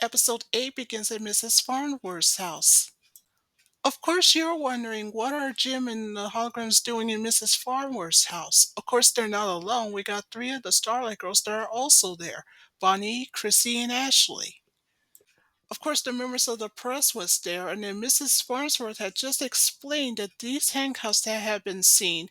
Episode 8 begins at Mrs. Farnsworth's house. Of course, you're wondering what are Jim and the Holograms doing in Mrs. Farnsworth's house? Of course, they're not alone. We got three of the Starlight Girls that are also there: Bonnie, Chrissy, and Ashley. Of course, the members of the press was there, and then Mrs. Farnsworth had just explained that these handcuffs that had been seen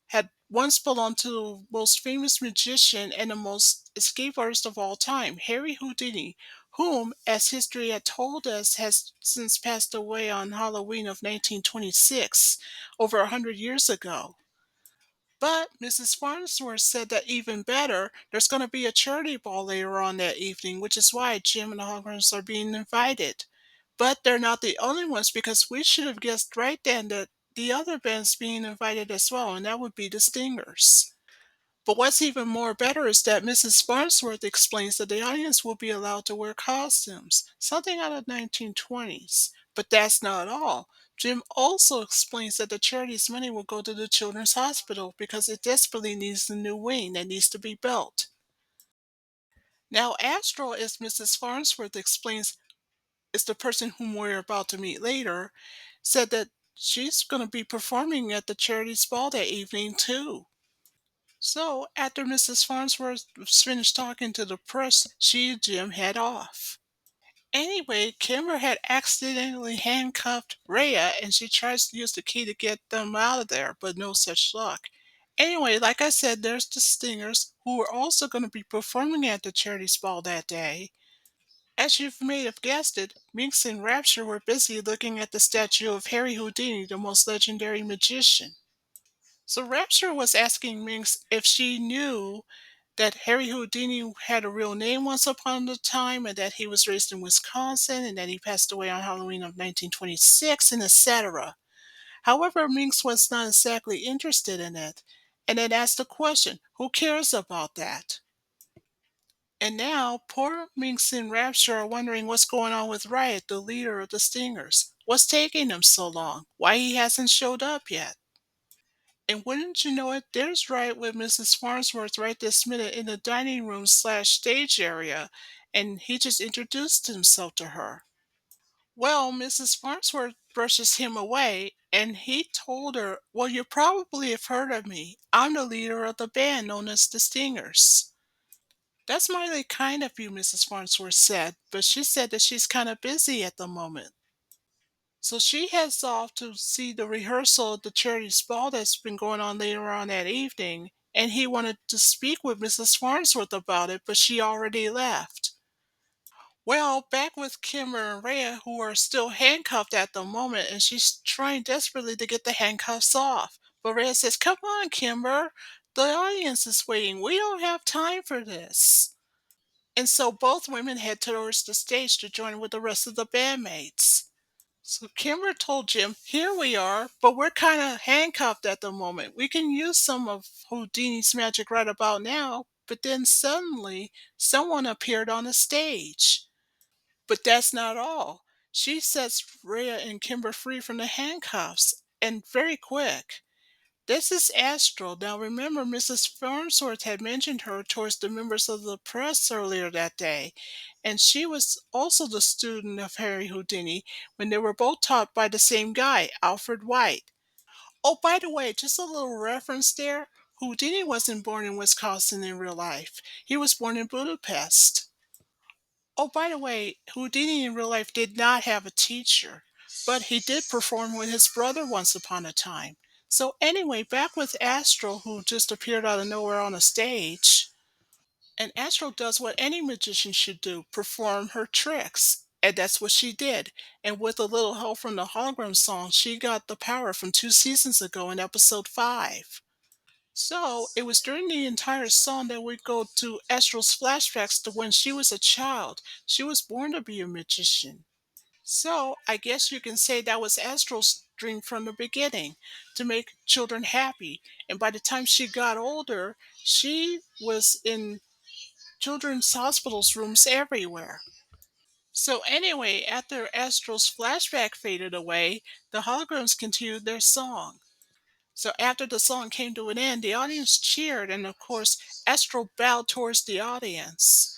had once belonged to the most famous magician and the most escape artist of all time, Harry Houdini, whom, as history had told us, has since passed away on Halloween of 1926, over 100 years ago. But Mrs. Farnsworth said that even better, there's going to be a charity ball later on that evening, which is why Jim and the Hawkins are being invited. But they're not the only ones because we should have guessed right then that the other band's being invited as well, and that would be the Stingers. But what's even more better is that Mrs. Farnsworth explains that the audience will be allowed to wear costumes, something out of the 1920s. But that's not all. Jim also explains that the charity's money will go to the Children's Hospital because it desperately needs a new wing that needs to be built. Now, Astral, as Mrs. Farnsworth explains, is the person whom we're about to meet later, said that she's going to be performing at the charity's ball that evening, too. So, after Mrs. Farnsworth was finished talking to the press, she and Jim head off. Anyway, Kimber had accidentally handcuffed Rhea and she tries to use the key to get them out of there, but no such luck. Anyway, like I said, there's the Stingers, who are also going to be performing at the charity's ball that day. As you may have guessed it, Minx and Rapture were busy looking at the statue of Harry Houdini, the most legendary magician. So Rapture was asking Minx if she knew that Harry Houdini had a real name once upon a time and that he was raised in Wisconsin and that he passed away on Halloween of 1926 and etc. However, Minx was not exactly interested in it and then asked the question, who cares about that? And now, poor Minx and Rapture are wondering what's going on with Riot, the leader of the Stingers. What's taking him so long? Why he hasn't showed up yet? And wouldn't you know it, there's Riot with Mrs. Farnsworth right this minute in the dining room slash stage area, and he just introduced himself to her. Well, Mrs. Farnsworth brushes him away, and he told her, well, you probably have heard of me. I'm the leader of the band known as the Stingers. That's mighty kind of you, Mrs. Farnsworth said, but she said that she's kind of busy at the moment. So she heads off to see the rehearsal of the charity's ball that's been going on later on that evening, and he wanted to speak with Mrs. Farnsworth about it, but she already left. Well, back with Kimber and Rhea, who are still handcuffed at the moment, and she's trying desperately to get the handcuffs off. But Rhea says, come on, Kimber, the audience is waiting. We don't have time for this. And so both women head towards the stage to join with the rest of the bandmates. So Kimber told Jim, here we are, but we're kind of handcuffed at the moment. We can use some of Houdini's magic right about now, but then suddenly someone appeared on the stage. But that's not all. She sets Rhea and Kimber free from the handcuffs, and very quick. This is Astral. Now remember, Mrs. Farnsworth had mentioned her towards the members of the press earlier that day, and she was also the student of Harry Houdini when they were both taught by the same guy, Alfred White. Oh, by the way, just a little reference there. Houdini wasn't born in Wisconsin in real life. He was born in Budapest. Oh, by the way, Houdini in real life did not have a teacher, but he did perform with his brother once upon a time. So, anyway, back with Astral, who just appeared out of nowhere on a stage. And Astral does what any magician should do, perform her tricks. And that's what she did. And with a little help from the hologram song, she got the power from 2 seasons ago in episode 5. So it was during the entire song that we go to Astral's flashbacks to when she was a child. She was born to be a magician. So I guess you can say that was Astral's dream from the beginning, to make children happy. And by the time she got older, she was in children's hospitals rooms everywhere. So anyway, after Astral's flashback faded away, the holograms continued their song. So after the song came to an end, the audience cheered, and of course, Astral bowed towards the audience.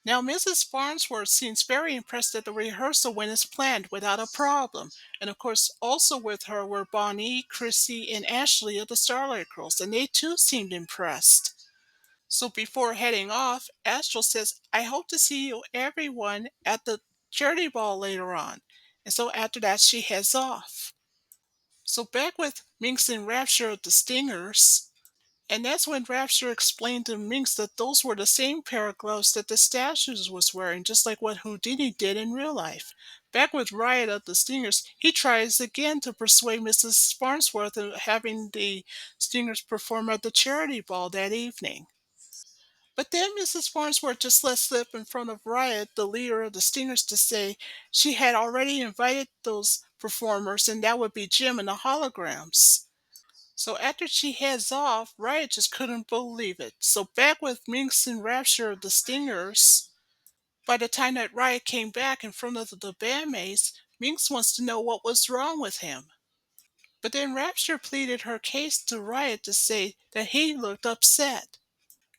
Now, Mrs. Farnsworth seems very impressed that the rehearsal went as planned without a problem. And of course, also with her were Bonnie, Chrissy, and Ashley of the Starlight Girls, and they too seemed impressed. So before heading off, Astral says, I hope to see you everyone at the charity ball later on. And so after that, she heads off. So back with Minx and Rapture of the Stingers, and that's when Rapture explained to Minx that those were the same pair of gloves that the statues was wearing, just like what Houdini did in real life. Back with Riot of the Stingers, he tries again to persuade Mrs. Farnsworth of having the Stingers perform at the charity ball that evening. But then Mrs. Farnsworth just let slip in front of Riot, the leader of the Stingers, to say she had already invited those performers and that would be Jem and the Holograms. So after she heads off, Riot just couldn't believe it. So back with Minx and Rapture of the Stingers, by the time that Riot came back in front of the bandmates, Minx wants to know what was wrong with him. But then Rapture pleaded her case to Riot to say that he looked upset.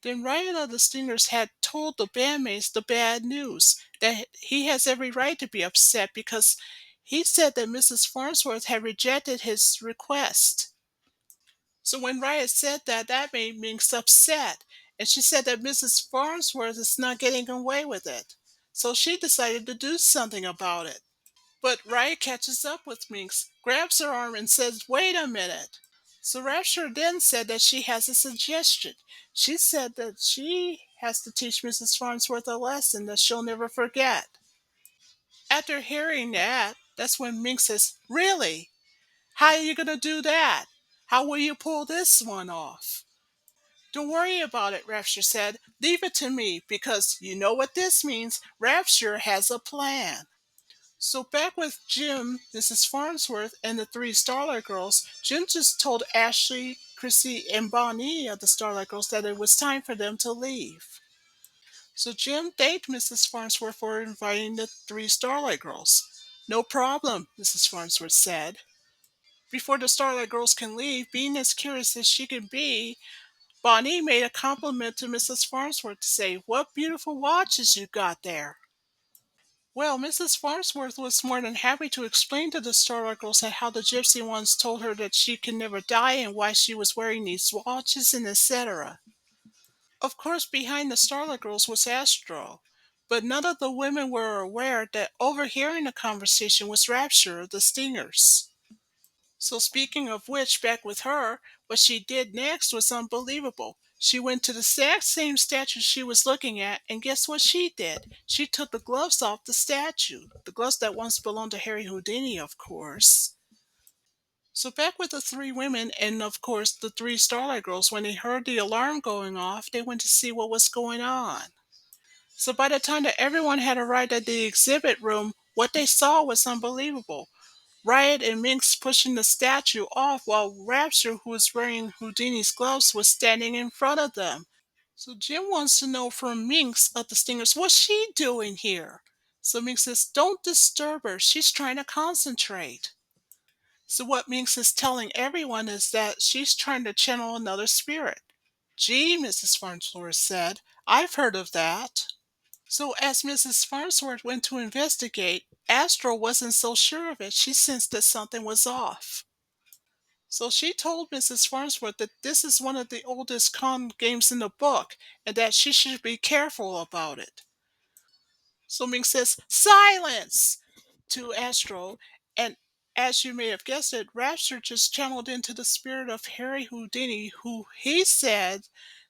Then Riot of the Stingers had told the bandmates the bad news, that he has every right to be upset because he said that Mrs. Farnsworth had rejected his request. So when Riot said that, that made Minx upset, and she said that Mrs. Farnsworth is not getting away with it. So she decided to do something about it. But Riot catches up with Minx, grabs her arm, and says, Wait a minute. So Rapture then said that she has a suggestion. She said that she has to teach Mrs. Farnsworth a lesson that she'll never forget. After hearing that, that's when Minx says, Really? How are you going to do that? How will you pull this one off? Don't worry about it, Rapture said. Leave it to me, because you know what this means. Rapture has a plan. So back with Jim, Mrs. Farnsworth, and the three Starlight Girls, Jim just told Ashley, Chrissy, and Bonnie of the Starlight Girls that it was time for them to leave. So Jim thanked Mrs. Farnsworth for inviting the three Starlight Girls. No problem, Mrs. Farnsworth said. Before the Starlight Girls can leave, being as curious as she can be, Bonnie made a compliment to Mrs. Farnsworth to say, What beautiful watches you got there. Well, Mrs. Farnsworth was more than happy to explain to the Starlight Girls how the gypsy once told her that she can never die and why she was wearing these watches and etc. Of course, behind the Starlight Girls was Astral, but none of the women were aware that overhearing the conversation was Rapture of the Stingers. So speaking of which, back with her, what she did next was unbelievable. She went to the exact same statue she was looking at, and guess what she did? She took the gloves off the statue. The gloves that once belonged to Harry Houdini, of course. So back with the three women, and of course the three Starlight Girls, when they heard the alarm going off, they went to see what was going on. So by the time that everyone had arrived at the exhibit room, what they saw was unbelievable. Riot and Minx pushing the statue off while Rapture, who was wearing Houdini's gloves, was standing in front of them. So Jim wants to know from Minx of the Stingers, what's she doing here? So Minx says, Don't disturb her. She's trying to concentrate. So what Minx is telling everyone is that she's trying to channel another spirit. Gee, Mrs. Farnsworth said, I've heard of that. So as Mrs. Farnsworth went to investigate, Astral wasn't so sure of it. She sensed that something was off. So she told Mrs. Farnsworth that this is one of the oldest con games in the book and that she should be careful about it. So Ming says, Silence! To Astral, and as you may have guessed it, Rapture just channeled into the spirit of Harry Houdini, who he said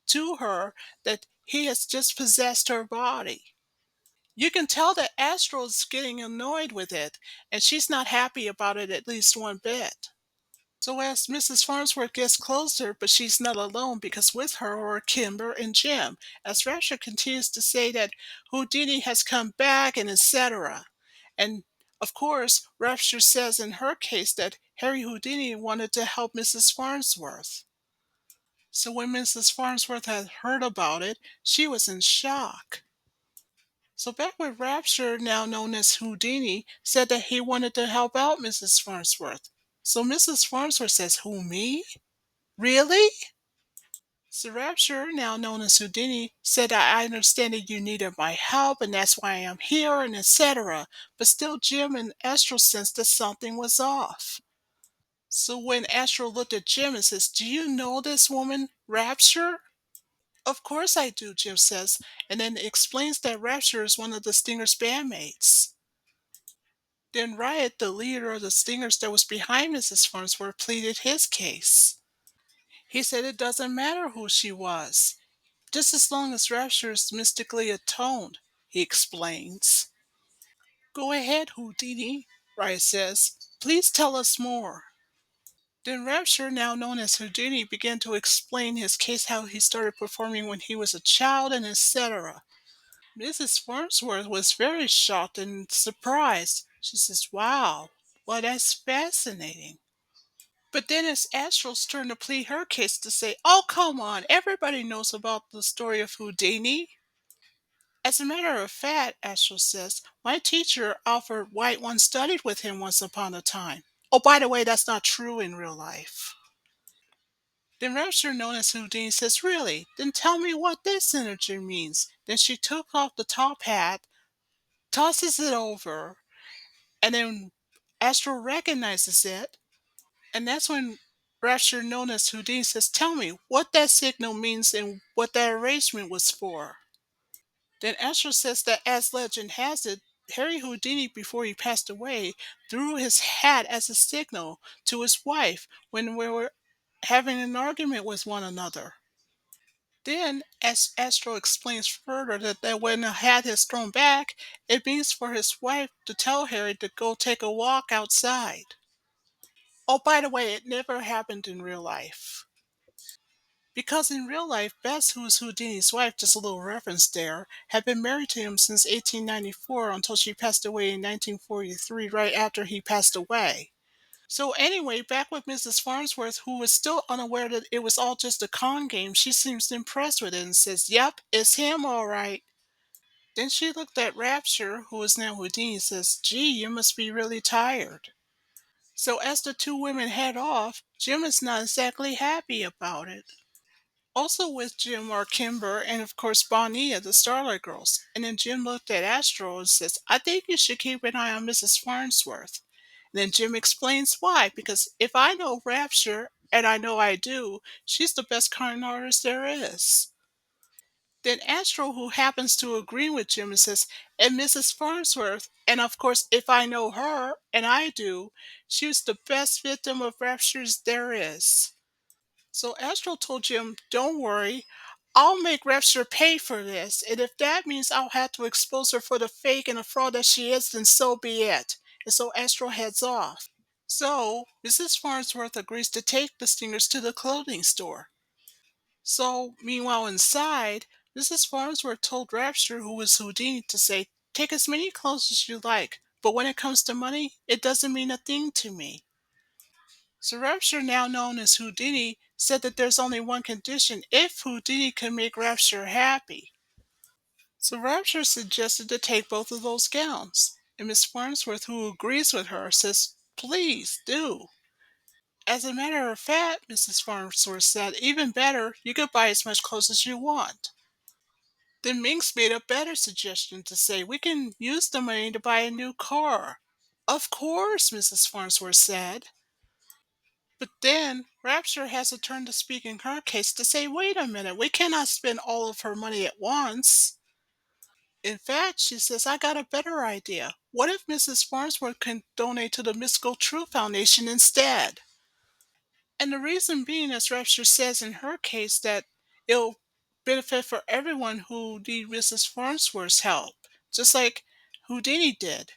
to her that he has just possessed her body. You can tell that Astral is getting annoyed with it, and she's not happy about it at least one bit. So as Mrs. Farnsworth gets closer, but she's not alone because with her are Kimber and Jim, as Rapture continues to say that Houdini has come back and etc. And of course, Rapture says in her case that Harry Houdini wanted to help Mrs. Farnsworth. So when Mrs. Farnsworth had heard about it, she was in shock. So back when Rapture, now known as Houdini, said that he wanted to help out Mrs. Farnsworth. So Mrs. Farnsworth says, Who, me? Really? So Rapture, now known as Houdini, said I understand that you needed my help and that's why I am here and etc. But still Jim and Astral sensed that something was off. So when Astral looked at Jim and says, "Do you know this woman, Rapture?" "Of course I do," Jim says, and then explains that Rapture is one of the Stingers' bandmates. Then Riot, the leader of the Stingers that was behind Mrs. Farnsworth, pleaded his case. He said it doesn't matter who she was, just as long as Rapture is mystically atoned, he explains. "Go ahead, Houdini," Riot says. "Please tell us more." Then Rapture, now known as Houdini, began to explain his case, how he started performing when he was a child, and etc. Mrs. Farnsworth was very shocked and surprised. She says, "Wow, well, that's fascinating." But then it's Astral's turn to plead her case to say, "Oh, come on, everybody knows about the story of Houdini." "As a matter of fact," Astral says, "my teacher, Alfred White, once studied with him once upon a time. Oh, by the way, that's not true in real life." Then Rapture, known as Houdini, says, "Really? Then tell me what this energy means." Then she took off the top hat, tosses it over, and then Astral recognizes it. And that's when Rapture, known as Houdini, says, "Tell me what that signal means and what that arrangement was for." Then Astral says that, as legend has it, Harry Houdini, before he passed away, threw his hat as a signal to his wife when we were having an argument with one another. Then, as Astro explains further, that when a hat is thrown back, it means for his wife to tell Harry to go take a walk outside. Oh, by the way, it never happened in real life. Because in real life, Bess, who is Houdini's wife, just a little reference there, had been married to him since 1894 until she passed away in 1943, right after he passed away. So anyway, back with Mrs. Farnsworth, who was still unaware that it was all just a con game, she seems impressed with it and says, "Yep, it's him all right." Then she looked at Rapture, who is now Houdini, and says, "Gee, you must be really tired." So as the two women head off, Jim is not exactly happy about it. Also with Jim are Kimber and of course Bonilla, the Starlight Girls. And then Jim looked at Astro and says, "I think you should keep an eye on Mrs. Farnsworth." And then Jim explains why, because if I know Rapture, and I know I do, she's the best con artist there is. Then Astro, who happens to agree with Jim, and says, "And Mrs. Farnsworth, and of course if I know her, and I do, she was the best victim of Raptures there is." So Astro told Jim, "Don't worry, I'll make Rapture pay for this, and if that means I'll have to expose her for the fake and the fraud that she is, then so be it." And so Astro heads off. So Mrs. Farnsworth agrees to take the Stingers to the clothing store. So meanwhile inside, Mrs. Farnsworth told Rapture, who was Houdini, to say, "Take as many clothes as you like, but when it comes to money, it doesn't mean a thing to me." So Rapture, now known as Houdini, said that there's only one condition: if Houdini can make Rapture happy. So Rapture suggested to take both of those gowns, and Miss Farnsworth, who agrees with her, says, "Please do." As a matter of fact, Mrs. Farnsworth said, "even better, you could buy as much clothes as you want." Then Minx made a better suggestion to say, "We can use the money to buy a new car." "Of course," Mrs. Farnsworth said. But then Rapture has a turn to speak in her case to say, "Wait a minute, we cannot spend all of her money at once." In fact, she says, "I got a better idea. What if Mrs. Farnsworth can donate to the Mystical Truth Foundation instead?" And the reason being, as Rapture says in her case, that it'll benefit for everyone who need Mrs. Farnsworth's help, just like Houdini did.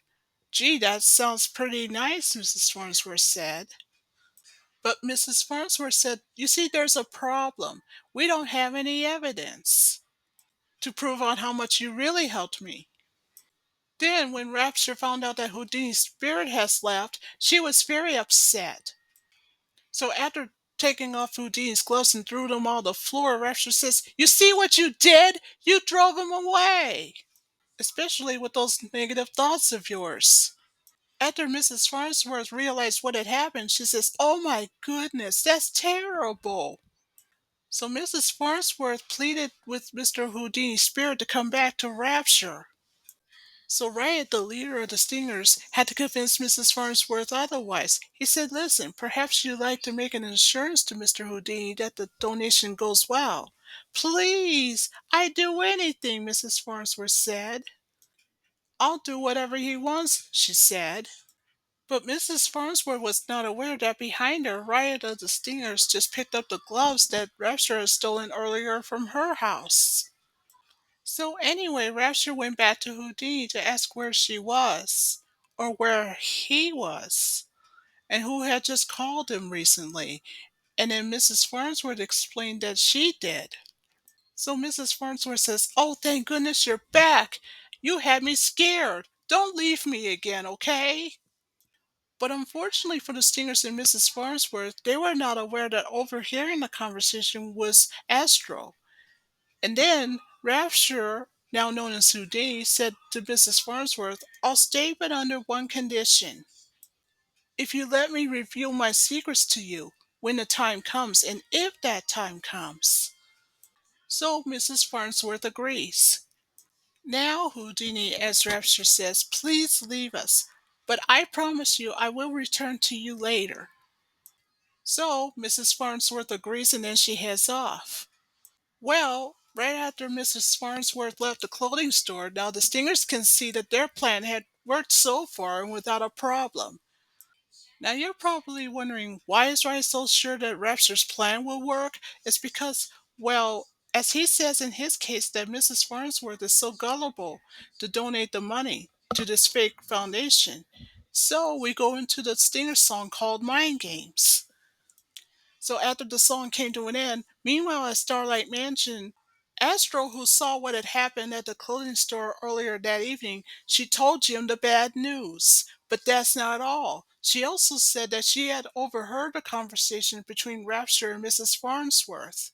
"Gee, that sounds pretty nice," Mrs. Farnsworth said. But Mrs. Farnsworth said, "You see, there's a problem. We don't have any evidence to prove on how much you really helped me." Then, when Rapture found out that Houdini's spirit has left, she was very upset. So after taking off Houdini's gloves and threw them on the floor, Rapture says, "You see what you did? You drove him away. Especially with those negative thoughts of yours." After Mrs. Farnsworth realized what had happened, she says, "Oh my goodness, that's terrible." So Mrs. Farnsworth pleaded with Mr. Houdini's spirit to come back to Rapture. So Riot, the leader of the Stingers, had to convince Mrs. Farnsworth otherwise. He said, "Listen, perhaps you'd like to make an assurance to Mr. Houdini that the donation goes well." "Please, I'd do anything," Mrs. Farnsworth said. "I'll do whatever he wants," she said. But Mrs. Farnsworth was not aware that behind her, Riot of the Stingers just picked up the gloves that Rapture had stolen earlier from her house. So anyway, Rapture went back to Houdini to ask where she was, or where he was, and who had just called him recently. And then Mrs. Farnsworth explained that she did. So Mrs. Farnsworth says, "Oh, thank goodness you're back. You had me scared. Don't leave me again, okay?" But unfortunately for the Stingers and Mrs. Farnsworth, they were not aware that overhearing the conversation was Astral. And then Rapture, now known as Houdini, said to Mrs. Farnsworth, "I'll stay but under one condition. If you let me reveal my secrets to you when the time comes, and if that time comes." So Mrs. Farnsworth agrees. "Now, Houdini," as Rapture says, "please leave us. But I promise you I will return to you later." So Mrs. Farnsworth agrees and then she heads off. Well, right after Mrs. Farnsworth left the clothing store, now the Stingers can see that their plan had worked so far and without a problem. Now you're probably wondering, why is Ryan so sure that Rapture's plan will work? It's because, well, as he says in his case, that Mrs. Farnsworth is so gullible to donate the money to this fake foundation. So we go into the Stinger song called Mind Games. So after the song came to an end, meanwhile at Starlight Mansion, Astro, who saw what had happened at the clothing store earlier that evening, she told Jim the bad news. But that's not all. She also said that she had overheard a conversation between Rapture and Mrs. Farnsworth.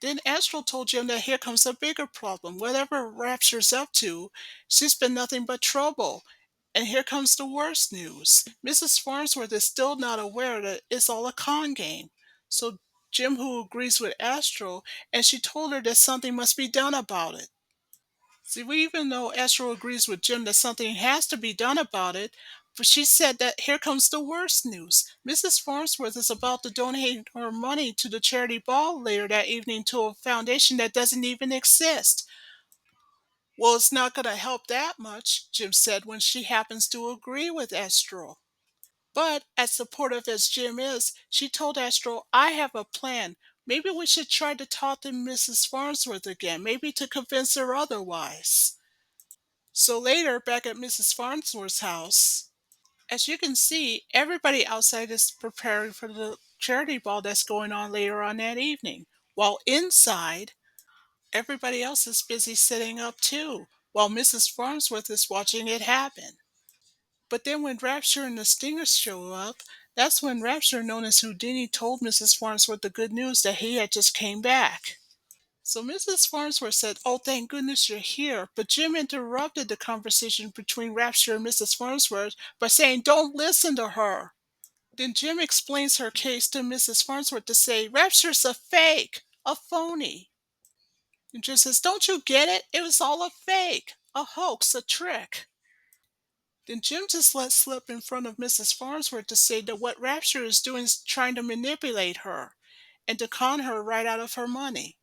Then Astral told Jim that here comes a bigger problem. Whatever Rapture's up to, she's been nothing but trouble. And here comes the worst news. Mrs. Farnsworth is still not aware that it's all a con game. So Jim, who agrees with Astral, and she told her that something must be done about it. See, even though Astral agrees with Jim that something has to be done about it, but she said that here comes the worst news. Mrs. Farnsworth is about to donate her money to the charity ball later that evening to a foundation that doesn't even exist. "Well, it's not going to help that much," Jim said when she happens to agree with Astral. But, as supportive as Jim is, she told Astral, "I have a plan. Maybe we should try to talk to Mrs. Farnsworth again, maybe to convince her otherwise." So later, back at Mrs. Farnsworth's house, as you can see, everybody outside is preparing for the charity ball that's going on later on that evening. While inside, everybody else is busy setting up too, while Mrs. Farnsworth is watching it happen. But then when Rapture and the Stingers show up, that's when Rapture, known as Houdini, told Mrs. Farnsworth the good news that he had just came back. So Mrs. Farnsworth said, "Oh, thank goodness you're here." But Jim interrupted the conversation between Rapture and Mrs. Farnsworth by saying, "Don't listen to her." Then Jim explains her case to Mrs. Farnsworth to say, "Rapture's a fake, a phony." And Jim says, "Don't you get it? It was all a fake, a hoax, a trick." Then Jim just let slip in front of Mrs. Farnsworth to say that what Rapture is doing is trying to manipulate her and to con her right out of her money.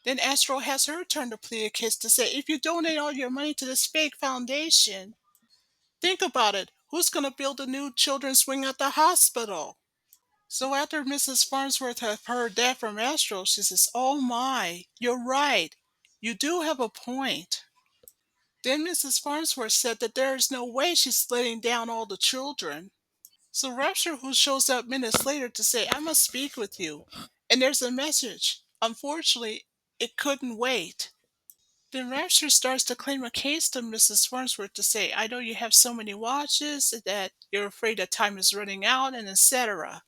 Then Astro has her turn to plead a case to say, "If you donate all your money to this fake foundation, think about it. Who's going to build a new children's wing at the hospital?" So after Mrs. Farnsworth had heard that from Astro, she says, "Oh my, you're right. You do have a point." Then Mrs. Farnsworth said that there is no way she's letting down all the children. So Rapture, who shows up minutes later to say, "I must speak with you. And there's a message. Unfortunately, it couldn't wait." Then Rapture starts to claim a case to Mrs. Farnsworth to say, "I know you have so many watches that you're afraid that time is running out, and etc."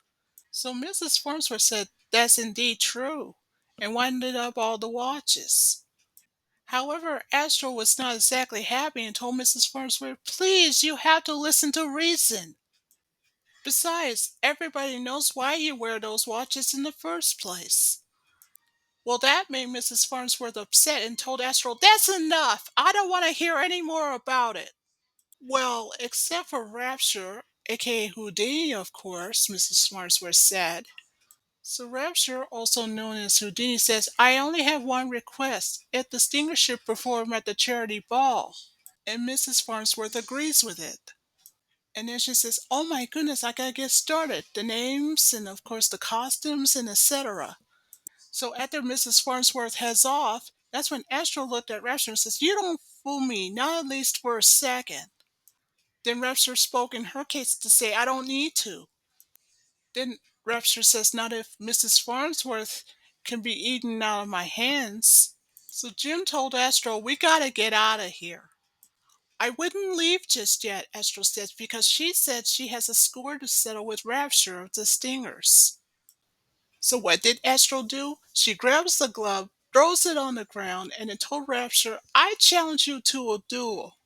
So Mrs. Farnsworth said, "That's indeed true," and winded up all the watches. However, Astro was not exactly happy and told Mrs. Farnsworth, "Please, you have to listen to reason." Besides, everybody knows why you wear those watches in the first place. Well, that made Mrs. Farnsworth upset and told Astral, "That's enough! I don't want to hear any more about it." Well, except for Rapture, aka Houdini, of course, Mrs. Farnsworth said. So Rapture, also known as Houdini, says, "I only have one request. If the Stinger should perform at the charity ball." And Mrs. Farnsworth agrees with it. And then she says, "Oh my goodness, I gotta get started. The names and of course the costumes and etc." So after Mrs. Farnsworth heads off, that's when Astro looked at Rapture and says, "You don't fool me, not at least for a second." Then Rapture spoke in her case to say, "I don't need to." Then Rapture says, "Not if Mrs. Farnsworth can be eaten out of my hands." So Jim told Astro, "We gotta get out of here." "I wouldn't leave just yet," Astro says, "because she said she has a score to settle with Rapture of the Stingers." So what did Astro do? She grabs the glove, throws it on the ground, and then told Rapture, "I challenge you to a duel."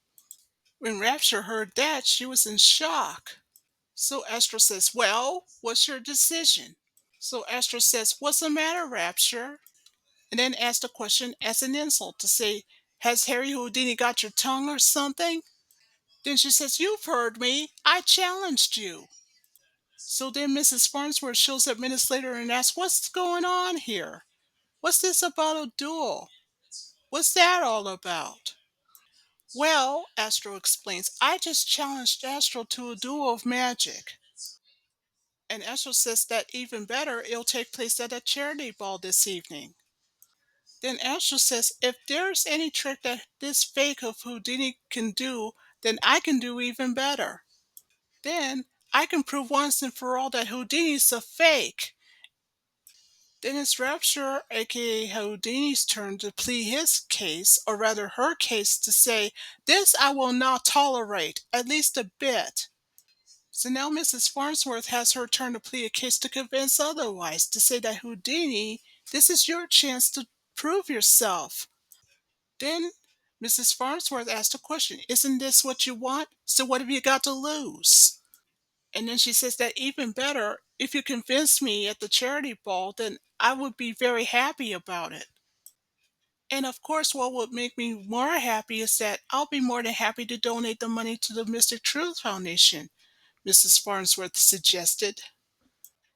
When Rapture heard that, she was in shock. So Astro says, "Well, what's your decision?" So Astro says, "What's the matter, Rapture?" And then asks the question as an insult to say, "Has Harry Houdini got your tongue or something?" Then she says, "You've heard me. I challenged you." So then Mrs. Farnsworth shows up minutes later and asks, "What's going on here? What's this about a duel? What's that all about?" "Well," Astro explains, "I just challenged Astro to a duel of magic." And Astro says that even better, it'll take place at a charity ball this evening. Then Astro says, "If there's any trick that this fake of Houdini can do, then I can do even better. Then I can prove once and for all that Houdini's a fake." Then it's Rapture, aka Houdini's turn to plead his case, or rather her case, to say, "This I will not tolerate, at least a bit." So now Mrs. Farnsworth has her turn to plead a case to convince otherwise, to say that Houdini, this is your chance to prove yourself. Then Mrs. Farnsworth asked a question, "Isn't this what you want? So what have you got to lose?" And then she says that even better, if you convince me at the charity ball, then I would be very happy about it. And of course, what would make me more happy is that I'll be more than happy to donate the money to the Mystic Truth Foundation, Mrs. Farnsworth suggested.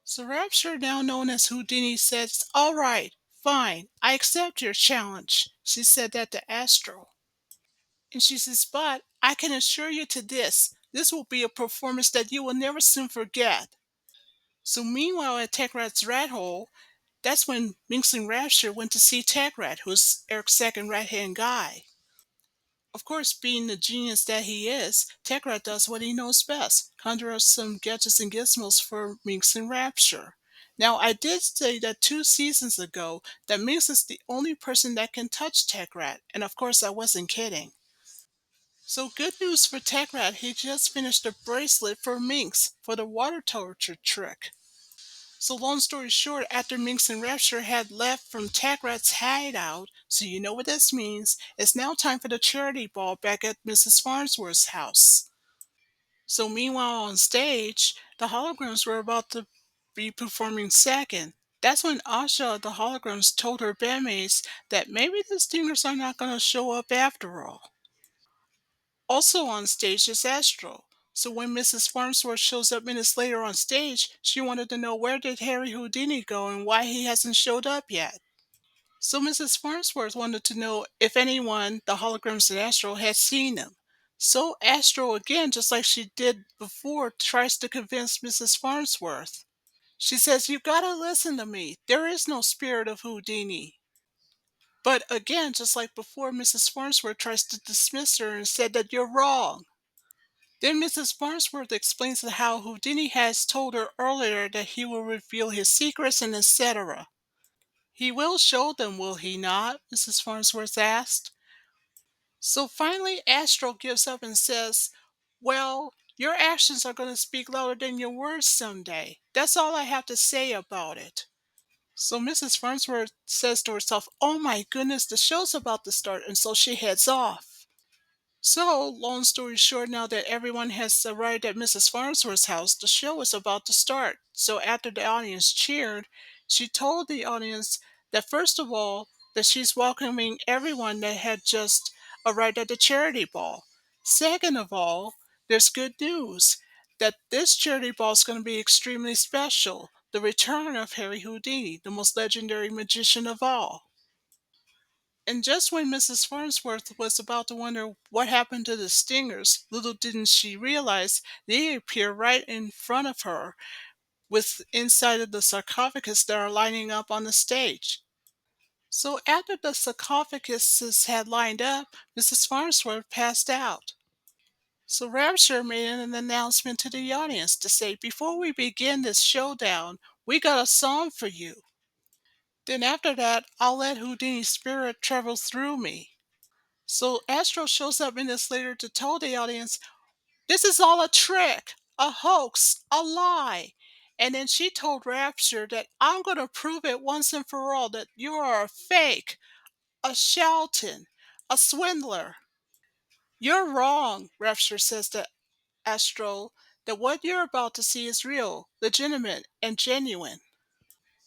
So Rapture, now known as Houdini, says, "All right, fine, I accept your challenge." She said that to Astro. And she says, "But I can assure you to this will be a performance that you will never soon forget." So meanwhile at Tech Rat's rat hole, that's when Minx and Rapture went to see Tech Rat, who's Eric's second right-hand guy. Of course, being the genius that he is, Tech Rat does what he knows best, conjure up some gadgets and gizmos for Minx and Rapture. Now, I did say that 2 seasons ago that Minx is the only person that can touch Tech Rat, and of course I wasn't kidding. So good news for Tech Rat, he just finished a bracelet for Minx for the water torture trick. So long story short, after Minx and Rapture had left from Tech Rat's hideout, so you know what this means, it's now time for the charity ball back at Mrs. Farnsworth's house. So meanwhile on stage, the Holograms were about to be performing second. That's when Asha of the Holograms told her bandmates that maybe the Stingers are not going to show up after all. Also on stage is Astral. So when Mrs. Farnsworth shows up minutes later on stage, she wanted to know where did Harry Houdini go and why he hasn't showed up yet. So Mrs. Farnsworth wanted to know if anyone, the Holograms and Astral, had seen him. So Astral again, just like she did before, tries to convince Mrs. Farnsworth. She says, "You gotta listen to me. There is no spirit of Houdini." But again, just like before, Mrs. Farnsworth tries to dismiss her and said that you're wrong. Then Mrs. Farnsworth explains how Houdini has told her earlier that he will reveal his secrets and etc. "He will show them, will he not?" Mrs. Farnsworth asked. So finally Astro gives up and says, "Well, your actions are going to speak louder than your words someday. That's all I have to say about it." So Mrs. Farnsworth says to herself, "Oh my goodness, the show's about to start," and so she heads off. So, long story short, now that everyone has arrived at Mrs. Farnsworth's house, the show is about to start. So, after the audience cheered, she told the audience that first of all, that she's welcoming everyone that had just arrived at the charity ball. Second of all, there's good news that this charity ball is going to be extremely special. The return of Harry Houdini, the most legendary magician of all. And just when Mrs. Farnsworth was about to wonder what happened to the stingers, little didn't she realize they appear right in front of her, with inside of the sarcophagus that are lining up on the stage. So after the sarcophaguses had lined up, Mrs. Farnsworth passed out. So Rapture made an announcement to the audience to say, before we begin this showdown, we got a song for you. Then after that, I'll let Houdini's spirit travel through me. So Astro shows up minutes later to tell the audience, this is all a trick, a hoax, a lie. And then she told Rapture that I'm going to prove it once and for all that you are a fake, a charlatan, a swindler. You're wrong, Rapture says to Astro, that what you're about to see is real, legitimate, and genuine.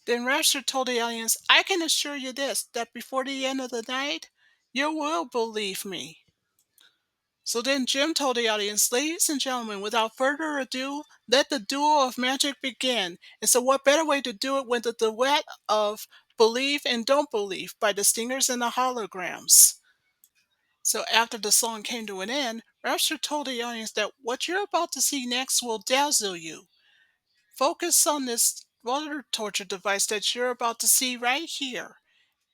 Then Rapture told the audience, I can assure you this, that before the end of the night, you will believe me. So then Jim told the audience, ladies and gentlemen, without further ado, let the duel of magic begin. And so what better way to do it than the duet of Believe and Don't Believe by the Stingers and the Holograms. So after the song came to an end, Rapture told the audience that what you're about to see next will dazzle you. Focus on this water torture device that you're about to see right here.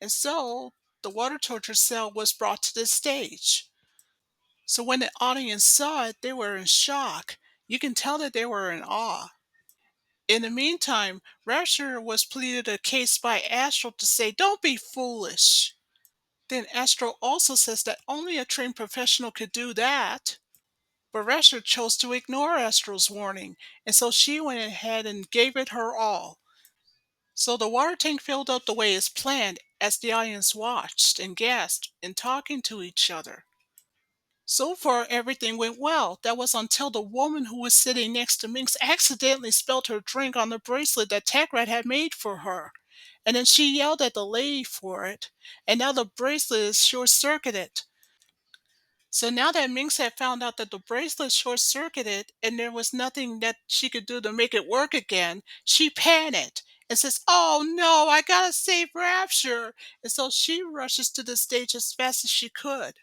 And so the water torture cell was brought to the stage. So when the audience saw it, they were in shock. You can tell that they were in awe. In the meantime, Rapture was pleaded a case by Astral to say, don't be foolish. Then Astral also says that only a trained professional could do that. But Rapture chose to ignore Astral's warning, and so she went ahead and gave it her all. So the water tank filled up the way as planned as the audience watched and gasped and talking to each other. So far, everything went well. That was until the woman who was sitting next to Minx accidentally spilled her drink on the bracelet that Techrat had made for her. And then she yelled at the lady for it. And now the bracelet is short circuited. So now that Minx had found out that the bracelet short circuited and there was nothing that she could do to make it work again, she panicked and says, oh no, I gotta save Rapture. And so she rushes to the stage as fast as she could.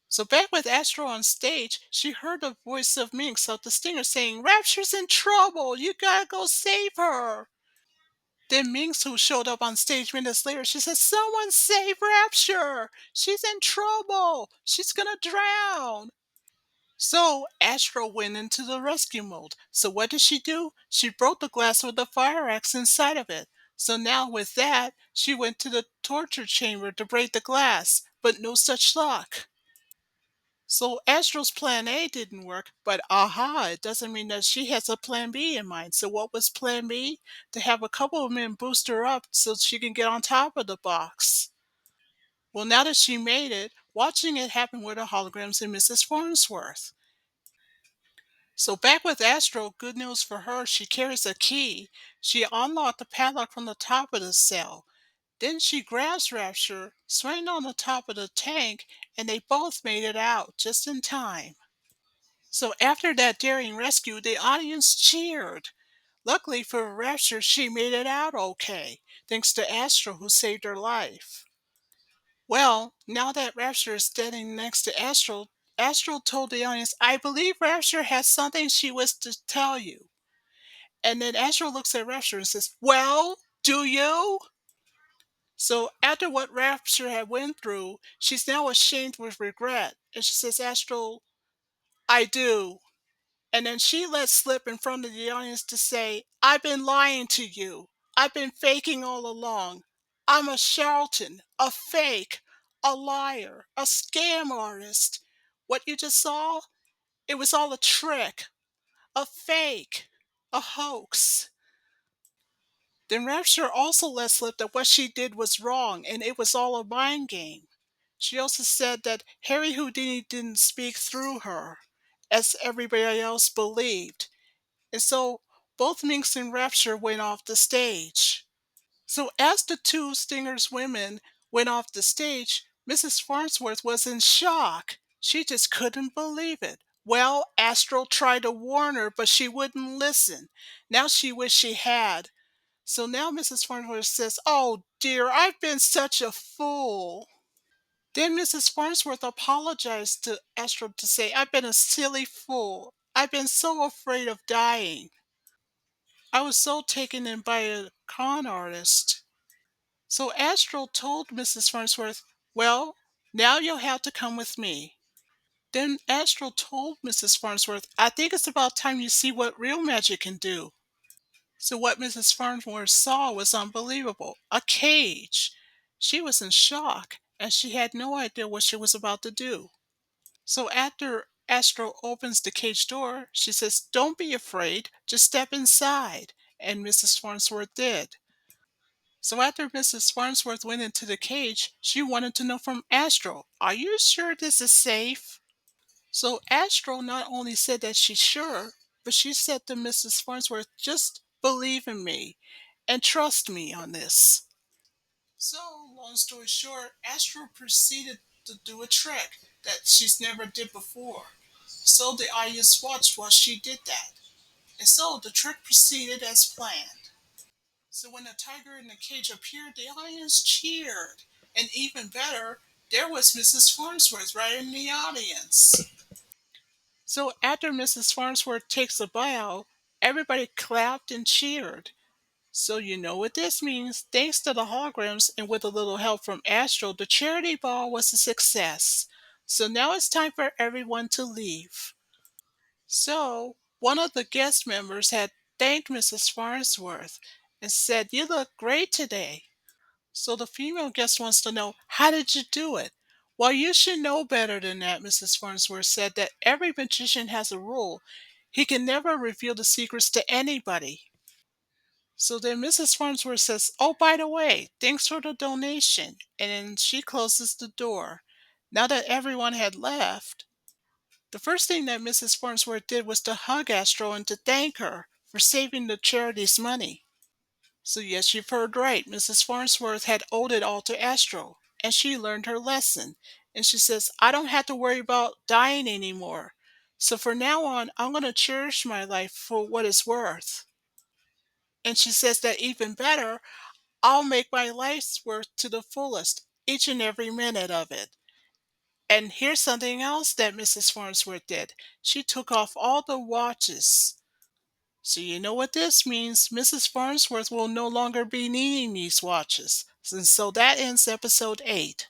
So back with Astro on stage, she heard the voice of Minx of the Stinger saying, Rapture's in trouble! You gotta go save her! Then Minx, who showed up on stage minutes later, she says, someone save Rapture! She's in trouble! She's gonna drown! So Astro went into the rescue mode. So what did she do? She broke the glass with the fire axe inside of it. So now with that, she went to the torture chamber to break the glass, but no such luck. So Astral's plan A didn't work, but aha, it doesn't mean that she has a plan B in mind. So what was plan B? To have a couple of men boost her up so she can get on top of the box. Well, now that she made it, watching it happen with the holograms and Mrs. Farnsworth. So back with Astral, good news for her, she carries a key. She unlocked the padlock from the top of the cell. Then she grabs Rapture, swung on the top of the tank, and they both made it out just in time. So after that daring rescue, the audience cheered. Luckily for Rapture, she made it out okay, thanks to Astral who saved her life. Well, now that Rapture is standing next to Astral, Astral told the audience, I believe Rapture has something she wishes to tell you. And then Astral looks at Rapture and says, well, do you? So after what Rapture had went through, she's now ashamed with regret. And she says, Astral, I do. And then she let slip in front of the audience to say, I've been lying to you. I've been faking all along. I'm a charlatan, a fake, a liar, a scam artist. What you just saw, it was all a trick, a fake, a hoax. Then Rapture also let slip that what she did was wrong and it was all a mind game. She also said that Harry Houdini didn't speak through her, as everybody else believed. And so both Minx and Rapture went off the stage. So as the two Stinger's women went off the stage, Mrs. Farnsworth was in shock. She just couldn't believe it. Well, Astral tried to warn her, but she wouldn't listen. Now she wished she had. So now Mrs. Farnsworth says, "Oh dear, I've been such a fool." Then Mrs. Farnsworth apologized to Astral to say, "I've been a silly fool. I've been so afraid of dying. I was so taken in by a con artist." So Astral told Mrs. Farnsworth, "Well, now you'll have to come with me." Then Astral told Mrs. Farnsworth, "I think it's about time you see what real magic can do." So what Mrs. Farnsworth saw was unbelievable. A cage. She was in shock, and she had no idea what she was about to do. So after Astral opens the cage door, she says, "Don't be afraid, just step inside." And Mrs. Farnsworth did. So after Mrs. Farnsworth went into the cage, she wanted to know from Astral, "Are you sure this is safe?" So Astral not only said that she's sure, but she said to Mrs. Farnsworth, "Just believe in me and trust me on this." So, long story short, Astral proceeded to do a trick that she's never did before. So the audience watched while she did that. And so the trick proceeded as planned. So when the tiger in the cage appeared, the audience cheered. And even better, there was Mrs. Farnsworth right in the audience. So after Mrs. Farnsworth takes a bow, everybody clapped and cheered. So you know what this means. Thanks to the holograms and with a little help from Astral, the charity ball was a success. So now it's time for everyone to leave. So one of the guest members had thanked Mrs. Farnsworth and said, "You look great today." So the female guest wants to know, "How did you do it?" "Well, you should know better than that," Mrs. Farnsworth said, "that every magician has a rule. He can never reveal the secrets to anybody." So then Mrs. Farnsworth says, "Oh, by the way, thanks for the donation." And then she closes the door. Now that everyone had left, the first thing that Mrs. Farnsworth did was to hug Astro and to thank her for saving the charity's money. So yes, you've heard right. Mrs. Farnsworth had owed it all to Astro, and she learned her lesson. And she says, "I don't have to worry about dying anymore. So for now on, I'm going to cherish my life for what it's worth." And she says that even better, "I'll make my life's worth to the fullest, each and every minute of it." And here's something else that Mrs. Farnsworth did. She took off all the watches. So you know what this means. Mrs. Farnsworth will no longer be needing these watches. And so that ends episode 8.